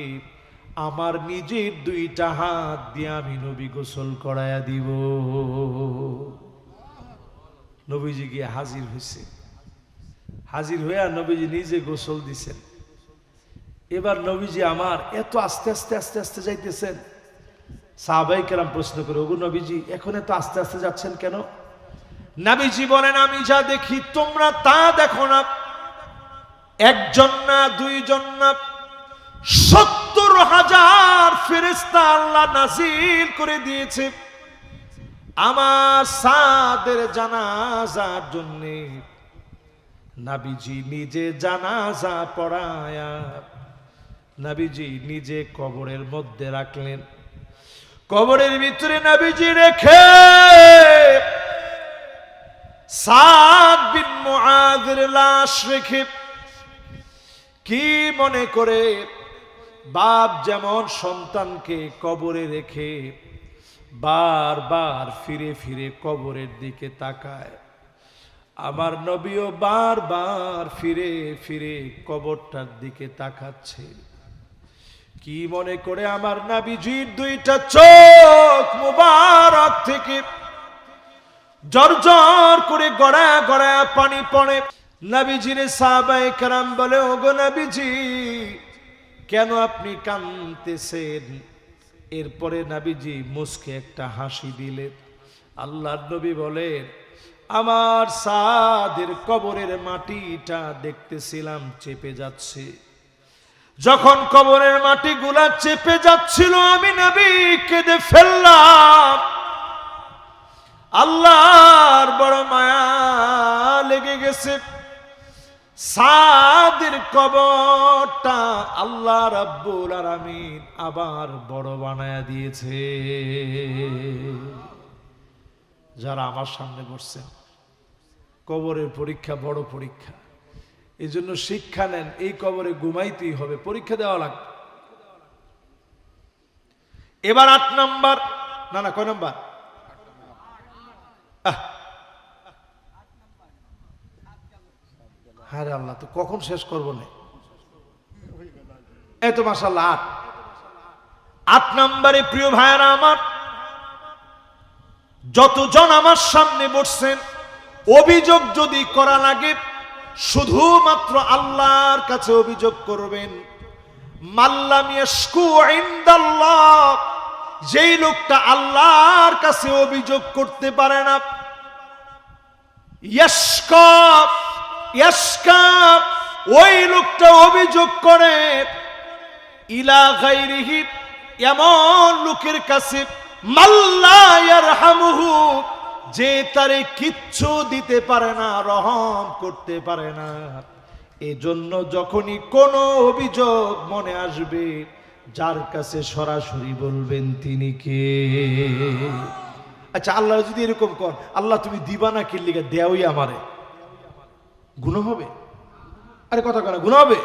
Speaker 1: আমার নিজের 2টা হাত দিয়ে আমি নবী গোসল করায়া দিব। নবীজি গিয়ে হাজির হয়েছে। হাজির হয়ে নবীজি নিজে গোসল দিছেন। এবার নবীজি আমার এত আস্তে আস্তে আস্তে আস্তে যাইতেছেন। সাহাবায়ে কেরাম প্রশ্ন করে, ওগো নবীজি, এখন এত আস্তে আস্তে যাচ্ছেন কেন? নবীজি বলেন, আমি যা দেখি তোমরা তা দেখো না। একজন না, 2 জন না, 70,000 ফেরেশতা আল্লাহ নাজিল করে দিয়েছে আমার সাদের জানাজার জন্য। নবীজি নিজে জানাজা পড়ায়া নবীজি নিজে কবরের মধ্যে রাখলেন। কবরের ভিতরে নবীজি রেখে সাদ বিন মুআযের লাশ রেখে কি মনে করে, বাপ যেমন সন্তানকে কবরে রেখে বারবার ফিরে ফিরে কবরের দিকে তাকায়, আমার নবীও বারবার ফিরে ফিরে কবরটার দিকে তাকাচ্ছে। কি মনে করে আমার নবীজির দুইটা চোখ মুবারক থেকে জর্জর করে গড়া গড়া পানি পড়ে। নবীজির সাহাবায়ে কেরাম বলে, ওগো নবীজি, কেন আপনি কাঁদতেছেন? এরপরে নবীজি মুস্কে একটা হাসি দিলেন। আল্লাহর নবী বলেন, আমার সাদের কবরের মাটিটা দেখতেছিলাম চেপে যাচ্ছে। যখন কবরের মাটিগুলা চেপে যাচ্ছিল, আমি নবী কেঁদে ফেললাম। আল্লাহর বড় মায়া লেগে গেছে। সাদের কবরটা আল্লাহ রাব্বুল আলামিন আবার বড় বানায়া দিয়েছে। যারা আমার সামনে বসছেন, কবরের পরীক্ষা বড় পরীক্ষা, এই জন্য শিক্ষা নেন, এই কবরে ঘুমাইতেই হবে, পরীক্ষা দেওয়া লাগবে। এবার 8 নাম্বার, না কয় নাম্বার? হ্যাঁ রে আল্লাহ, তো কখন শেষ করবো না? এই তো মাশাআল্লাহ 8 নাম্বারে প্রিয় ভাইরা আমার, যতজন আমার সামনে বসছেন, অভিযোগ যদি করা লাগে শুধুমাত্র আল্লাহর কাছে অভিযোগ করবেন। মাল্লাম ইয়াশকু ইনদাল্লাহ, যেই লোকটা আল্লাহর কাছে অভিযোগ করতে পারে না, ইয়াশকা ওই লোকটা অভিযোগ করে ইলা গায়রিহি, এমন লোকের কাছে, মাল্লা ইয়ারহামুহু, যে তারে কিচ্ছু দিতে পারে না, রহম করতে পারে না। এজন্য যখনই কোনো অভিযোগ মনে আসবে, যার কাছে সরাসরি বলবেন তিনি কে। আচ্ছা, আল্লাহ যদি এরকম কর, আল্লাহ তুমি দিবা না কি লিগা দেওই আমারে, গুনাহ হবে? আরে কথা কেন গুনাহ হবে?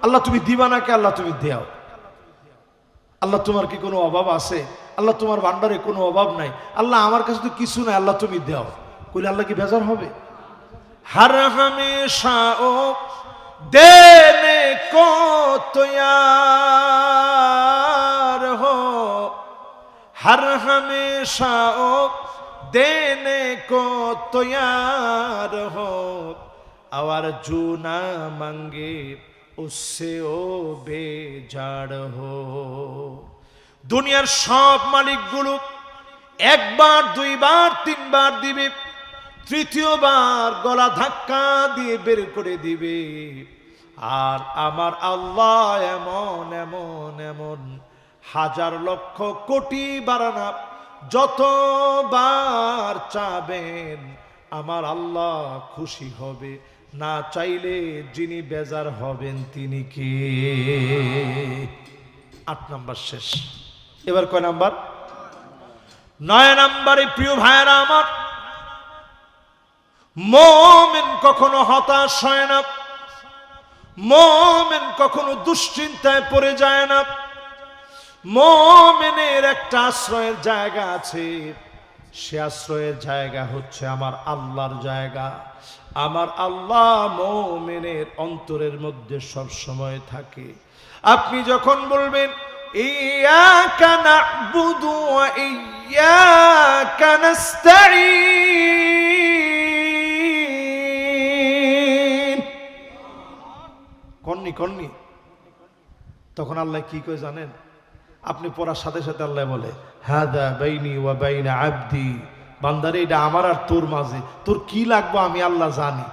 Speaker 1: আল্লাহ তুমি দিবা না কে, আল্লাহ তুমি দেও। আল্লাহ তোমার কি কোনো অভাব আছে? আল্লাহ তোমার ভান্ডারে কোনো অভাব নাই। আল্লাহ আমার কাছে তো কিছু নাই, আল্লাহ তুমি দেও। কইলে আল্লাহ কি বেজার হবে? हर हमेशा ओ देने को तैयार हो, हर हमेशा ओ देने को तैयार हो, और जो ना मांगे उससे ओ बेजार हो। দুনিয়ার সব মালিকগুলো একবার দুইবার তিনবার দিবে, তৃতীয়বার গলা ধাক্কা দিয়ে বের করে দিবে। আর আমার আল্লাহ এমন এমন এমন হাজার লক্ষ কোটি বারানা যতবার চাবেন আমার আল্লাহ খুশি হবে, না চাইলে যিনি বেজার হবেন তিনি কে? 8 নাম্বার শেষ। এবার কয় নাম্বার? 9 নাম্বারে প্রিয় ভাইরা আমার, মুমিন কখনো হতাশ হয় না, মুমিন কখনো দুশ্চিন্তায় পড়ে যায় না। মুমিনের একটা আশ্রয়ের জায়গা আছে, সে আশ্রয়ের জায়গা হচ্ছে আমার আল্লাহর জায়গা। আমার আল্লাহ মুমিনের অন্তরের মধ্যে সব সময় থাকে। আপনি যখন বলবেন ইয়াকা না'বুদু ওয়া ইয়াকা নাস্তাঈন, কন্নি তখন আল্লাহ কি কয় জানেন? আপনি পড়ার সাথে সাথে আল্লাহ বলে হাদা বাইনি ওয়া বাইনা আবদি, বান্দারে এটা আমার আর তোর মাঝে, তোর কি লাগবে আমি আল্লাহ জানি,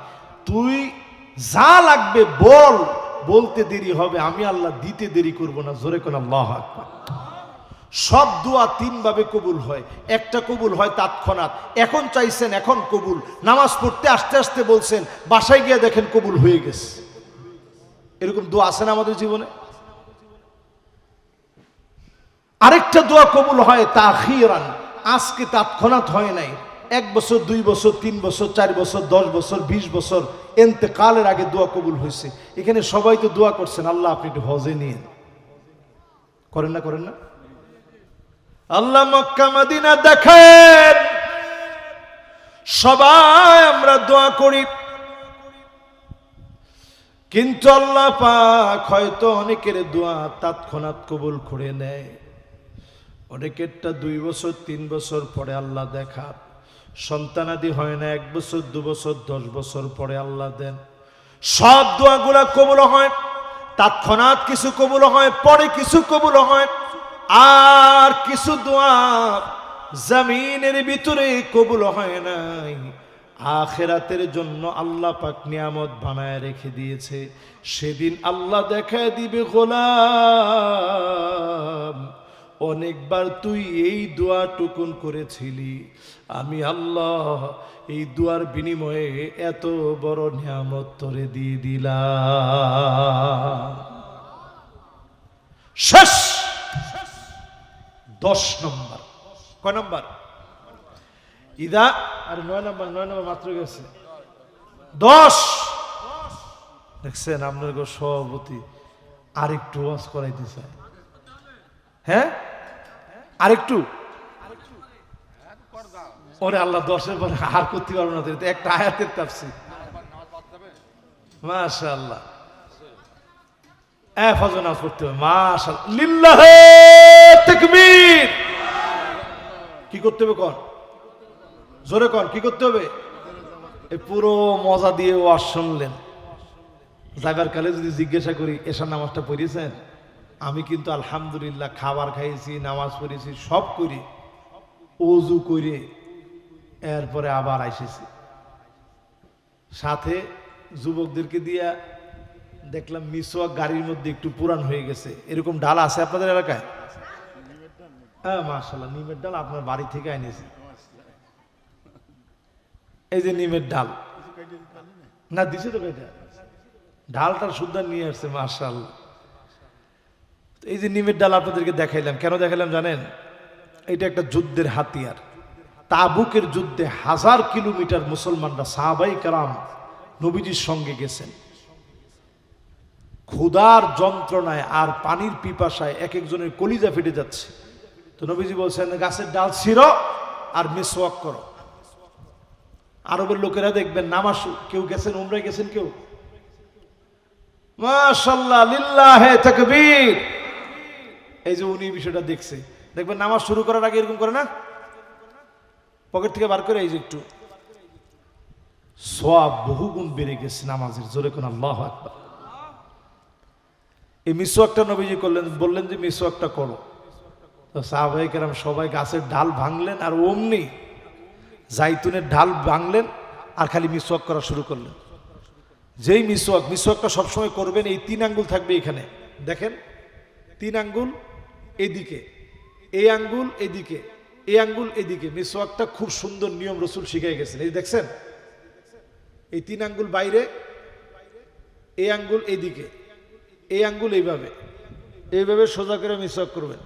Speaker 1: তুই যা লাগবে বল, বলতে দেরি হবে, আমি আল্লাহ দিতে দেরি করব না। জোরে কোন আল্লাহু আকবার। সব দোয়া 3 ভাবে কবুল হয়। একটা কবুল হয় তৎক্ষণাৎ, এখন চাইছেন এখন কবুল, নামাজ পড়তে আস্তে আস্তে বলছেন, বাসায় গিয়ে দেখেন কবুল হয়ে গেছে। এরকম দোয়া আছে না আমাদের জীবনে? আরেকটা দোয়া কবুল হয় তাখিরান, আজকে তৎক্ষণাৎ হয় নাই, 1 বছর 2 বছর 3 বছর 4 বছর 10 বছর 20 বছর ইন্তেকালের আগে দোয়া কবুল হয়েছে। এখানে সবাই তো দোয়া করছেন আল্লাহ আপনি একটু হজে নিয়ে করেন না, করেন না? আল্লাহ মক্কা মদিনা দেখেন, সবাই আমরা দোয়া করি, কিন্তু আল্লাহ পাক হয়তো অনেকের দোয়া তৎক্ষণাৎ কবুল করে নেয়, অনেকেরটা 2 বছর 3 বছর পরে আল্লাহ দেখা, সন্তানাদি হয় না 1 বছর 2 বছর 10 বছর পরে আল্লাহ দেন। সব দোয়াগুলা কবুল হয়, তৎক্ষণাৎ কিছু কবুল হয়, পরে কিছু কবুল হয়, আর কিছু দোয়া জমিনের ভিতরে কবুল হয় নাই, আখিরাতের জন্য আল্লাহ পাক নিয়ামত বানায় রেখে দিয়েছে। সেদিন আল্লাহ দেখায় দিবে, গোলাম অনেকবার তুই এই দোয়া টুকুন করেছিলি, আমি আল্লাহ এই দোয়ার বিনিময়ে এত বড় নিয়ামত তোরে দিয়ে দিলাম। শেষ 10 নম্বর। কয় নম্বর? ইদা, আর 9 নম্বর, 9 নম্বর মাত্র গেছে। 10 দেখছেন আপনার সভাপতি আরেকটু ওয়াজ করাইতে চায়। হ্যাঁ আরেকটু, ওরে আল্লাহ 10-এর পরে আর করতে পারবো না, একটা আয়াতের তাফসীর। মাশাআল্লাহ, ফজর নামাজ পড়তে হবে। মাশাআল্লাহ, লিল্লাহে তাকবীর। কি করতে হবে কোন? জোরে কোন, কি করতে হবে? এই পুরো মজা দিয়ে ওয়াজ শুনলেন, যাইবার কালে যদি জিজ্ঞাসা করি এশার নামাজটা পড়িয়েছেন, আমি কিন্তু আলহামদুলিল্লাহ খাবার খাইছি, নামাজ পড়েছি, সব করি, ওযু করে এরপরে আবার আইসেছি। সাথে যুবকদেরকে দিয়া দেখলাম মিসওয়াক গাড়ির মধ্যে একটু পুরান হয়ে গেছে, এরকম ডাল আছে আপনাদের এলাকায়? হ্যাঁ মাশাআল্লাহ, নিমের ডাল আপনার বাড়ি থেকে আনিয়েছি। এই যে নিমের ডাল না দিছে তো, এটা ডালটার শুদ্ধ নিয়ে আসছে মাশাআল্লাহ। এই যে নিমের ডাল আপনাদেরকে দেখাইলাম, কেন দেখাইলাম জানেন? এটা একটা যুদ্ধের হাতিয়ার। তাবুকের যুদ্ধে 1000 কিলোমিটার মুসলমানরা সাহাবায়ে কেরাম নবীজির সঙ্গে গেছেন, ক্ষুধার যন্ত্রণায় আর পানির পিপাসায় এক একজনের কলিজা ফেটে যাচ্ছে। তো নবীজি বলছেন গাছের ডাল ছিঁড়ো আর মিসওয়াক করো। আরবের লোকেরা দেখবেন নামাজ, কেউ গেছেন উমরায় গেছেন, কেউ মাশাআল্লাহ লিল্লাহে তাকবীর, এই যে উনি বিষয়টা দেখছে, দেখবেন নামাজ শুরু করার আগে এরকম করে না, পকেট থেকে বার করে এই যে একটু, সওয়াব বহুগুণ বেড়ে গেছে নামাজের। জোরে কোন আল্লাহু আকবার। এই মিসওয়াকটা নবীজি করলেন, বললেন যে মিসওয়াকটা করো। তো সাহাবায়ে কেরাম সবাই গাছের ডাল ভাঙলেন, আর অমনি জাইতুনের ডাল ভাঙলেন আর খালি মিসওয়াক করা শুরু করলেন। যেই মিসওয়াকটা সবসময় করবেন, এই 3 আঙ্গুল থাকবে এখানে, দেখেন 3 আঙ্গুল এদিকে, এই আঙ্গুল এদিকে, এই আঙ্গুল এদিকে। মিসওয়াকটা খুব সুন্দর নিয়ম রাসূল শিখিয়ে গেছেন। এই দেখছেন, এই 3 আঙ্গুল বাইরে, এই আঙ্গুল এদিকে, এই আঙ্গুল এইভাবে, এইভাবে সোজা করে মিসওয়াক করবেন।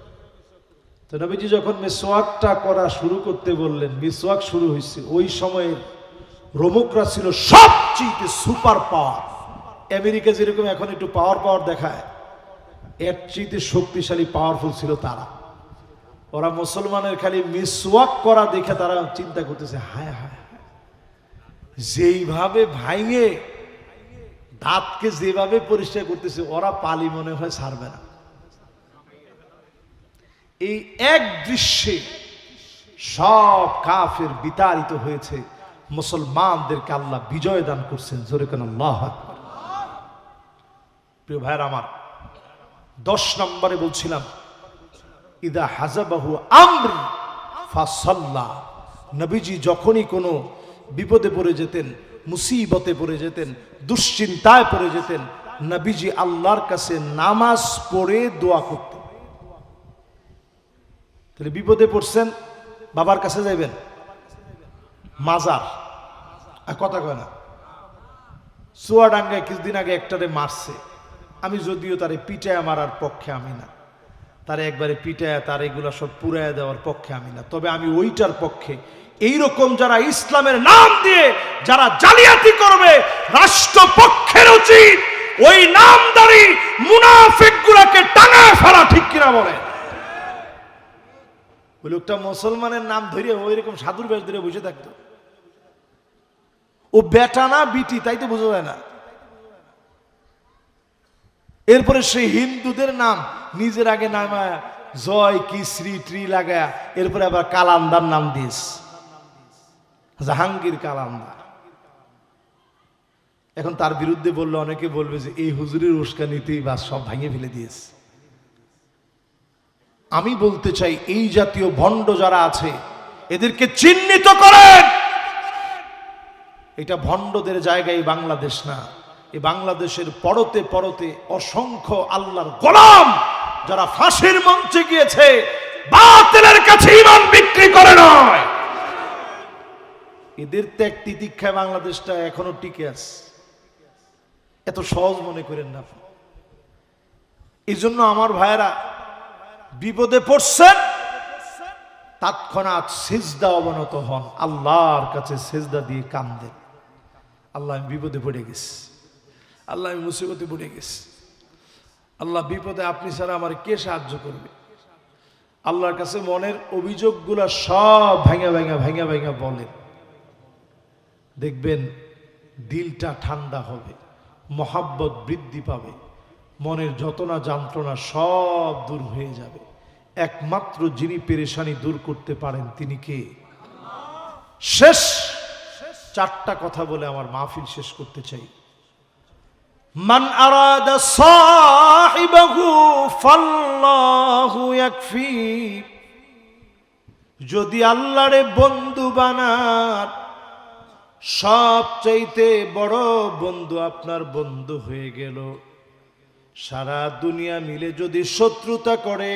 Speaker 1: তো নবীজি যখন মিসওয়াকটা করা শুরু করতে বললেন, মিসওয়াক শুরু হয়েছে, ওই সময়ের রোমকরা ছিল সবচেয়ে সুপার পাওয়ার। আমেরিকা যেরকম এখন একটু পাওয়ার দেখায়, এর চেয়ে শক্তিশালী পাওয়ারফুল ছিল তারা। ওরা মুসলমানের খালি মিসওয়াক করা দেখে তারা চিন্তা করতেছে, হায় হায় যেইভাবে ভাঙে দাঁতকে যেভাবে পরিষ্কার করতেছে, ওরা পালি মনে হয় ছাড়বে না। এই এক দৃশ্যে সব কাফের বিতাড়িত হয়েছে, মুসলমানদেরকে আল্লাহ বিজয় দান করছেন। জোরে কোন আল্লাহু আকবার। প্রিয় ভাইরা আমার, 10 নম্বরে বলছিলাম ইদা হাজাবাহু আমর ফাসাল্লা। নবীজি যখনই কোনো বিপদে পড়ে যেতেন, মুসিবতে পড়ে যেতেন, দুশ্চিন্তায় পড়ে যেতেন, নবীজি আল্লাহর কাছে নামাজ পড়ে দোয়া করতেন। তাহলে বিপদে পড়ছেন, বাবার কাছে যাইবেন, মাজার আর কথা কয় না। চুয়াডাঙ্গায় কিছুদিন আগে একটারে মারছে, আমি যদিও তারে পিটায় মারার পক্ষে আমি না, তার একবারে পিটায় তার এগুলা সব পুরায় দেওয়ার পক্ষে আমি না, তবে আমি ওইটার পক্ষে। এইরকম যারা ইসলামের নাম দিয়ে যারা জালিয়াতি করবে, রাষ্ট্রপক্ষের উচিত ওই নামদারি মুনাফিকগুলোকে টাঙায় ফেলা, ঠিক কিনা বলে? ওই লোকটা মুসলমানের নাম ধরে ওইরকম সাধুর বেশ ধরে বসে থাকতো। ও বেটা না বিটি তাই তো বোঝা যায় না। এরপরে সেই হিন্দুদের নাম নিজের আগে নামায় জয় কি শ্রী ট্রি লাগায়, এরপরে আবার কালান্দার নাম দিস, জাহাঙ্গীর কালান্দার। এখন তার বিরুদ্ধে বললে অনেকে বলবে যে এই হুজুরের উস্কানিতেই বা সব ভাঙে ফেলে দিয়েছে। আমি বলতে চাই এই জাতীয় ভণ্ড যারা আছে এদেরকে চিহ্নিত করেন। এটা ভণ্ডদের জায়গায় বাংলাদেশ না। এই বাংলাদেশের পরতে পরতে অসংখ্য আল্লাহর গোলাম যারা ফাঁসির মঞ্চে গিয়েছে, বাতিলের কাছে ঈমান বিক্রি করে নয়। এদের ত্যাগ তিতিক্ষায় বাংলাদেশটা এখনো টিকে আছে। এত সহজ মনে করেন না। এই জন্য আমার ভাইয়েরা বিপদে পড়ছেন, তৎক্ষণাৎ সিজদা অবনত হন, আল্লাহর কাছে সিজদা দিয়ে কান্দেন। আল্লাহ আমি বিপদে পড়ে গেছি, আল্লাহ আমি মুসিবতে পড়ে গেছি, আল্লাহ বিপদে আপনি ছাড়া আমার কে সাহায্য করবে? আল্লাহর কাছে মনের অভিযোগগুলা সব ভাঙা ভাঙা ভাঙা ভাঙা বলেন। দেখবেন দিলটা ঠান্ডা হবে, মহাব্বত বৃদ্ধি পাবে, মনের যত না যন্ত্রণা সব দূর হয়ে যাবে। একমাত্র যিনি পেরেশানি দূর করতে পারেন তিনি কে? শেষ চারটা কথা বলে আমার মাহফিল শেষ করতে চাই। মান আরাদা সাহিবাহু ফাল্লাহু ইয়াকফি। যদি আল্লাহরে বন্ধু বানান, সবচাইতে বড় বন্ধু আপনার বন্ধু হয়ে গেল। সারা দুনিয়া মিলে যদি শত্রুতা করে,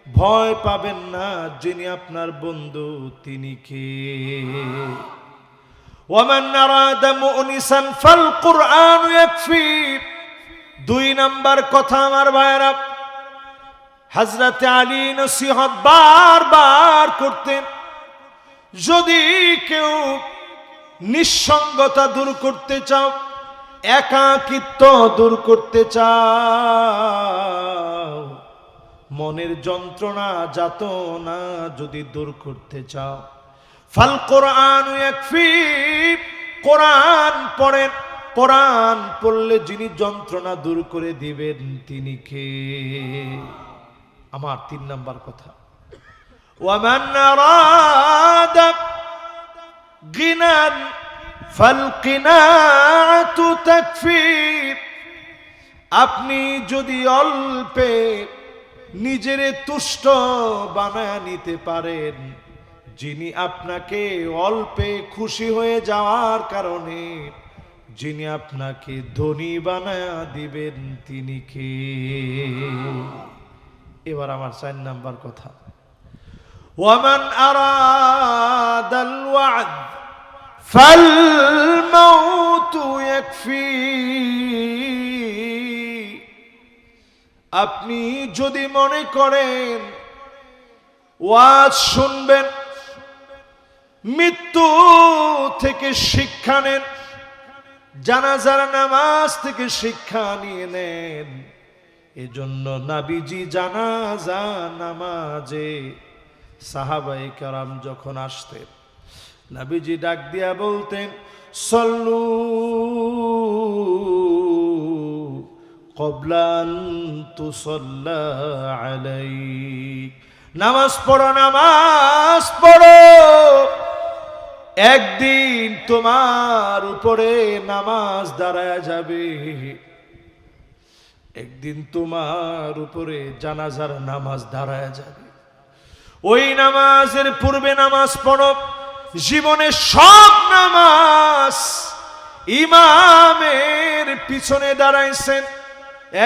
Speaker 1: ভয় পাবেন না, যিনি আপনার বন্ধু তিনি কে? ওয়ামান আরাদা মুনিসান ফাল কুরআন ইয়াকফি। দুই নাম্বার কথা আমার ভাইরা, হযরত আলী নসিহত বারবার করতেন, যদি কেউ নিঃসঙ্গতা দূর করতে চাও, একাকিত্ব দূর করতে চাও, মনের যন্ত্রণা যাতনা যদি দূর করতে চাও, ফাল কোরআন ইয়াকফি। কোরআন পড়েন, কোরআন পড়লে যিনি যন্ত্রণা দূর করে দিবেন তিনি কে? আমার তিন নাম্বার কথা, ওয়ামান আরাদা গিনান ফাল কিনাতু তাকফি। আপনি যদি অল্পে নিজেরে তুষ্ট বানায় নিতে পারেন, যিনি আপনাকে অল্পে খুশি হয়ে যাওয়ার কারণে যিনি আপনাকে ধনী বানায় দিবেন তিনি কে? এবার আমার 4 নাম্বার কথা, ওয়ামান আরাদাল ওয়া'দ ফাল মাউতু ইয়াকফি। আপনি যদি মনে করেন ওয়াজ শুনবেন, মৃত্যু থেকে শিক্ষা নেন, জানাজার নামাজ থেকে শিক্ষা নিয়ে নেন। এজন্য নবীজি জানাজা নামাজে সাহাবায়ে কেরাম যখন আসতেন, নবীজি ডাক দিয়া বলতেন, সল্লু ক্বাবলা আন তুসাল্লা আলাইক। নামাজ পড়ো, নামাজ পড়ো, একদিন তোমার উপরে নামাজ দাঁড়ায় যাবে, একদিন তোমার উপরে জানাজার নামাজ দাঁড়ায় যাবে। ওই নামাজের পূর্বে নামাজ পড়ো। জীবনে সব নামাজ ইমামের পিছনে দাঁড়াইছেন,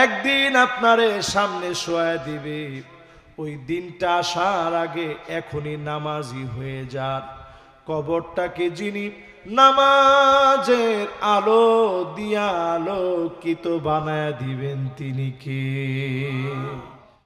Speaker 1: একদিন আপনারে সামনে শোয়া দিবে। ওই দিনটা আসার আগে এখনই নামাজি হয়ে যান। কবরটাকে যিনি নামাজের আলো দিয়া আলোকিত বানায় দিবেন তিনি কে?